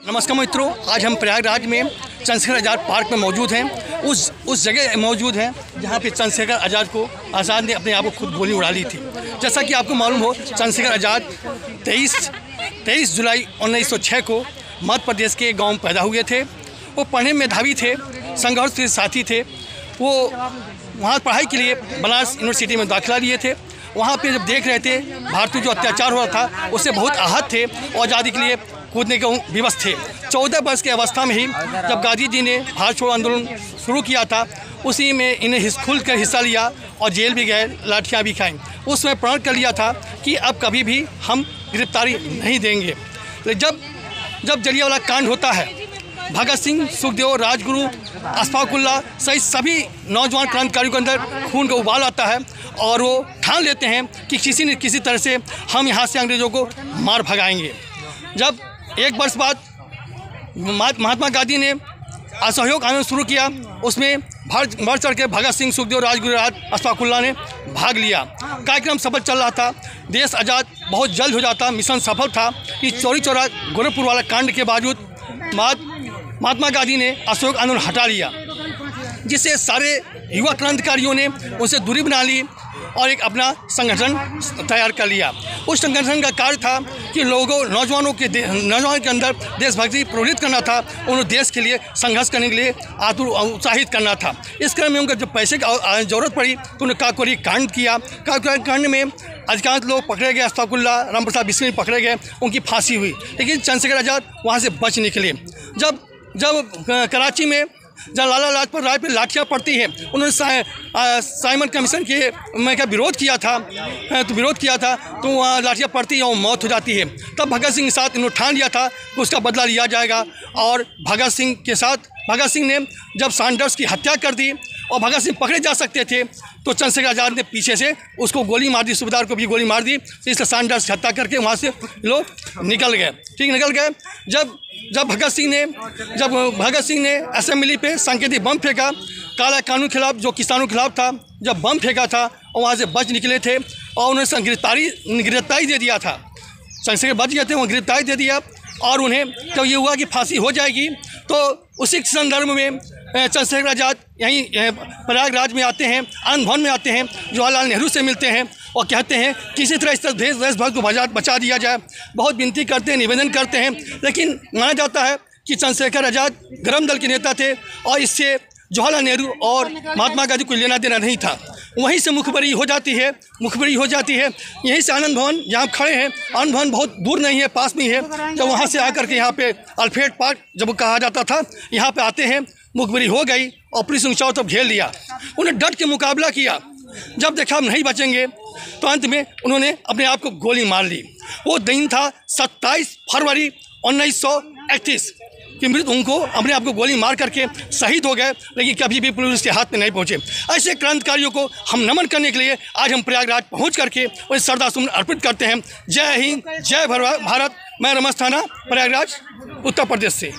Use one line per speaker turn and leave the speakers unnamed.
नमस्कार मित्रों, आज हम प्रयागराज में चंद्रशेखर आज़ाद पार्क में मौजूद हैं। उस जगह मौजूद हैं जहां पे चंद्रशेखर आज़ाद ने अपने आप को खुद गोली उड़ा ली थी। जैसा कि आपको मालूम हो, चंद्रशेखर आज़ाद 23 जुलाई 1906 को मध्य प्रदेश के गांव में पैदा हुए थे। वो पढ़ने में मेधावी थे, संघर्ष के साथी थे। वो वहाँ पढ़ाई के लिए बनारस यूनिवर्सिटी में दाखिला लिए थे। वहाँ पे जब देख रहे थे भारतीय जो अत्याचार हो रहा था उससे बहुत आहत थे और आज़ादी के लिए कूदने के विवश थे। 14 वर्ष की अवस्था में ही जब गांधी जी ने भारत छोड़ो आंदोलन शुरू किया था, उसी में इन्हें खुल कर हिस्सा लिया और जेल भी गए, लाठियाँ भी खाई। उस समय प्रण कर लिया था कि अब कभी भी हम गिरफ्तारी नहीं देंगे। जब जलियांवाला कांड होता है, भगत सिंह, सुखदेव, राजगुरु, अशफाकुल्ला सहित सभी नौजवान क्रांतिकारियों के अंदर खून का उबाल आता है और वो ठान लेते हैं कि किसी न किसी तरह से हम यहाँ से अंग्रेज़ों को मार भगाएंगे। जब एक वर्ष बाद महात्मा गांधी ने असहयोग आंदोलन शुरू किया, उसमें बढ़ चढ़ के भगत सिंह, सुखदेव, राजगुरु, अशफाकुल्ला ने भाग लिया। कार्यक्रम सफल चल रहा था, देश आज़ाद बहुत जल्द हो जाता, मिशन सफल था कि चौरी चौरा गोरखपुर वाला कांड के बावजूद महात्मा गांधी ने असहयोग आंदोलन हटा लिया, जिससे सारे युवा क्रांतिकारियों ने उनसे दूरी बना ली और एक अपना संगठन तैयार कर लिया। उस संगठन का कार्य था कि नौजवानों के अंदर देशभक्ति प्रेरित करना था, उन्हें देश के लिए संघर्ष करने के लिए आतुर उत्साहित करना था। इस क्रम में उनको जब पैसे की जरूरत पड़ी तो उन्होंने काकोरी कांड किया। काकोरी कांड में अधिकांश लोग पकड़े गए, अशफाकुल्ला, रामप्रसाद बिस्मिल पकड़े गए, उनकी फांसी हुई, लेकिन चंद्रशेखर आज़ाद वहाँ से बच निकले। जब कराची में जब लाला लाजपत राय पर लाठियाँ पड़ती हैं, उन्होंने साइमन कमीशन का विरोध किया था, तो वहाँ लाठियाँ पड़ती हैं और मौत हो जाती है। तब भगत सिंह के साथ इन्होंने ठान लिया था कि उसका बदला लिया जाएगा और भगत सिंह ने जब सैंडर्स की हत्या कर दी और भगत सिंह पकड़े जा सकते थे तो चंद्रशेखर आज़ाद ने पीछे से उसको गोली मार दी, सूबेदार को भी गोली मार दी। इसलिए सैंडर्स की हत्या करके वहाँ से लोग निकल गए। जब भगत सिंह ने असेंबली पे सांकेतिक बम फेंका, काला कानून के खिलाफ, जो किसानों के खिलाफ था, जब बम फेंका था और वहाँ से बच निकले थे और उन्हें गिरफ्तारी दे दिया था। चंद्रशेखर बच गए थे, वहाँ गिरफ्तारी दे दिया और उन्हें जब ये हुआ कि फांसी हो जाएगी तो उसी संदर्भ में चंद्रशेखर आज़ाद यहीं प्रयागराज में आते हैं, आनंद भवन में आते हैं, जवाहरलाल नेहरू से मिलते हैं और कहते हैं किसी तरह इस देशभक्त को बचा दिया जाए। बहुत विनती करते हैं, निवेदन करते हैं, लेकिन माना जाता है कि चंद्रशेखर आज़ाद गरम दल के नेता थे और इससे जवाहरलाल नेहरू और महात्मा गांधी को लेना देना नहीं था। वहीं से मुखबरी हो जाती है। यहीं से आनंद भवन, जहाँ खड़े हैं, आनंद भवन बहुत दूर नहीं है, पास में ही है। जब वहाँ से आकर के यहाँ पे अल्फ्रेड पार्क जब कहा जाता था, यहाँ पे आते हैं, मुखबरी हो गई और पुलिस ने चारों तरफ घेर लिया। उन्हें डट के मुकाबला किया। जब देखा हम नहीं बचेंगे तो अंत में उन्होंने अपने आप को गोली मार ली। वो दिन था 27 फरवरी 1931 कि मृत उनको अपने आप को गोली मार करके शहीद हो गए, लेकिन कभी भी पुलिस के हाथ में नहीं पहुंचे। ऐसे क्रांतिकारियों को हम नमन करने के लिए आज हम प्रयागराज पहुंच करके उन्हें श्रद्धासुमन अर्पित करते हैं। जय हिंद, जय भारत। मैं रमेश थाना, प्रयागराज, उत्तर प्रदेश से।